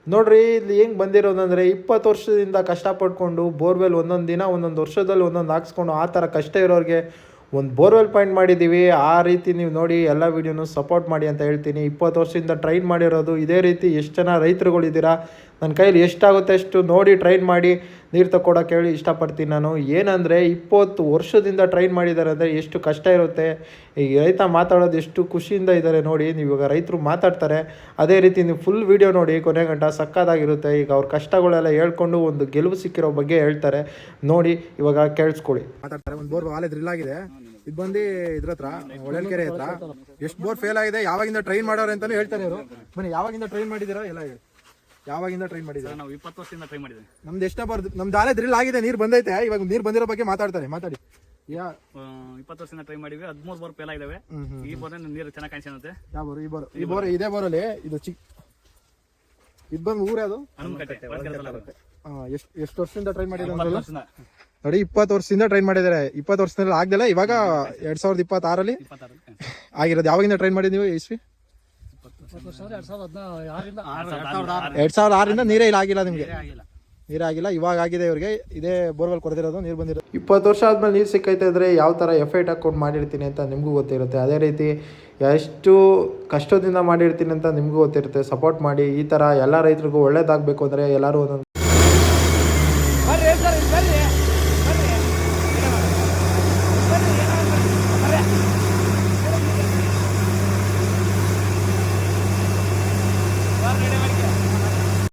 ನೋಡ್ರಿ ಇಲ್ಲಿ ಹೆಂಗೆ ಬಂದಿರೋದಂದರೆ 20 ವರ್ಷದಿಂದ ಕಷ್ಟಪಟ್ಕೊಂಡು ಬೋರ್ವೆಲ್ ಒಂದೊಂದು ದಿನ ಒಂದೊಂದು ವರ್ಷದಲ್ಲಿ ಒಂದೊಂದು ಹಾಕ್ಸ್ಕೊಂಡು ಆ ಥರ ಕಷ್ಟ ಇರೋರಿಗೆ ಒಂದು ಬೋರ್ವೆಲ್ ಪಾಯಿಂಟ್ ಮಾಡಿದ್ದೀವಿ. ಆ ರೀತಿ ನೀವು ನೋಡಿ ಎಲ್ಲ ವೀಡಿಯೋನು ಸಪೋರ್ಟ್ ಮಾಡಿ ಅಂತ ಹೇಳ್ತೀನಿ. 20 ವರ್ಷದಿಂದ ಟ್ರೈನ್ ಮಾಡಿರೋದು ಇದೇ ರೀತಿ ಎಷ್ಟು ಜನ ರೈತರುಗಳಿದ್ದೀರಾ, ನನ್ನ ಕೈಲಿ ಎಷ್ಟಾಗುತ್ತೆ ಅಷ್ಟು ನೋಡಿ ಟ್ರೈನ್ ಮಾಡಿ ನೀರು ತಗೊಳಕ್ಕೆ ಹೇಳಿ ಇಷ್ಟಪಡ್ತೀನಿ ನಾನು. ಏನಂದರೆ 20 ವರ್ಷದಿಂದ ಟ್ರೈನ್ ಮಾಡಿದ್ದಾರೆ ಅಂದರೆ ಎಷ್ಟು ಕಷ್ಟ ಇರುತ್ತೆ. ಈ ರೈತ ಮಾತಾಡೋದು ಎಷ್ಟು ಖುಷಿಯಿಂದ ಇದ್ದಾರೆ ನೋಡಿ. ನೀವು ಇವಾಗ ರೈತರು ಮಾತಾಡ್ತಾರೆ, ಅದೇ ರೀತಿ ನೀವು ಫುಲ್ ವೀಡಿಯೋ ನೋಡಿ ಕೊನೆ ಗಂಟ ಸಕ್ಕತ್ತಾಗಿರುತ್ತೆ. ಈಗ ಅವ್ರ ಕಷ್ಟಗಳೆಲ್ಲ ಹೇಳ್ಕೊಂಡು ಒಂದು ಗೆಲುವು ಸಿಕ್ಕಿರೋ ಬಗ್ಗೆ ಹೇಳ್ತಾರೆ ನೋಡಿ. ಇವಾಗ ಕೇಳಿಸ್ಕೊಳ್ಳಿ. ಮಾತಾಡ್ತಾರೆ. ಒಂದು ಬೋರ್ ಆಲೆ ಡ್ರಿಲ್ ಆಗಿದೆ, ಇದು ಬಂದು ಇದ್ರ ಹತ್ರ ಹೊಳಲ್ಕೆರೆ ಹತ್ರ. ಎಷ್ಟು ಬೋರ್ ಫೇಲ್ ಆಗಿದೆ, ಯಾವಾಗಿಂದ ಟ್ರೈನ್ ಮಾಡೋರು ಅಂತಾನು ಹೇಳ್ತಾರೆ ಇವರು. ಬನ್ನಿ, ಯಾವಾಗಿಂದ ಟ್ರೈನ್ ಮಾಡಿದ್ದೀರಾ ಎಲ್ಲ ಹೇಳಿ. ಯಾವಾಗಿಂದ ಟ್ರೈನ್ ಮಾಡಿದ್ದೀರಾ? ನಾವು 20 ವರ್ಷದಿಂದ ಟ್ರೈ ಮಾಡಿದ್ದೀವಿ. ನಮ್ದು ಎಷ್ಟ ಬರ್ದು ನಮ್ದು ಆಲೆ ಡ್ರಿಲ್ ಆಗಿದೆ, ನೀರು ಬಂದೈತೆ. ಇವಾಗ ನೀರು ಬಂದಿರೋ ಬಗ್ಗೆ ಮಾತಾಡ್ತಾರೆ, ಮಾತಾಡಿ. 20 ವರ್ಷದಿಂದ ಟ್ರೈ ಮಾಡಿದ್ವಿ. 13 ಬೋರ್ ಫೇಲ್ ಆಗಿದಾವೆ. ಈ ಬೋರ್ ನೀರು ಚೆನ್ನಾಗಿ ಕಾಣಿಸುತ್ತೆ. ಯಾವ ಬೋರ್? ಈ ಬೋರ್ ಇದೇ ಬೋರಲ್ಲಿ ಇದು ಚಿಕ್ಕ ಇದು ಬಂದು ಊರೇ ಅದು. ಎಷ್ಟು ವರ್ಷದಿಂದ ಟ್ರೈನ್ ಮಾಡಿದ್ದಾರೆ ನೋಡಿ? 20 ವರ್ಷದಿಂದ ಟ್ರೈನ್ ಮಾಡಿದ್ದಾರೆ. 20 ವರ್ಷದಲ್ಲಿ ಆಗ್ದಿಲ್ಲ, ಇವಾಗ 2026 ಆಗಿರೋದು. ಯಾವಾಗಿಂದ ಟ್ರೈನ್ ಮಾಡಿದ್ ನೀವು? ಇಸ್ವಿ 2006 ನೀರೇ ಇಲ್ಲ ಆಗಿಲ್ಲ ನಿಮ್ಗೆ? ನೀರೇ ಆಗಿಲ್ಲ, ಇವಾಗ ಆಗಿದೆ ಇವ್ರಿಗೆ. ಇದೇ ಬೋರ್ವೆಲ್ ಕೊಡ್ತಿರೋದು, ನೀರು ಬಂದಿರೋದು. 20 ವರ್ಷ ಆದ್ಮೇಲೆ ನೀರು ಸಿಕ್ಕೈತೆ ಇದ್ರೆ ಯಾವ ಥರ ಎಫೆಕ್ಟ್ ಹಾಕೊಂಡು ಮಾಡಿರ್ತೀನಿ ಅಂತ ನಿಮಗೂ ಗೊತ್ತಿರುತ್ತೆ. ಅದೇ ರೀತಿ ಎಷ್ಟು ಕಷ್ಟದಿಂದ ಮಾಡಿರ್ತೀನಿ ಅಂತ ನಿಮಗೂ ಗೊತ್ತಿರುತ್ತೆ. ಸಪೋರ್ಟ್ ಮಾಡಿ. ಈ ಥರ ಎಲ್ಲ ರೈತರಿಗೂ ಒಳ್ಳೇದಾಗಬೇಕು ಅಂದರೆ ಎಲ್ಲರೂ ಒಂದೊಂದು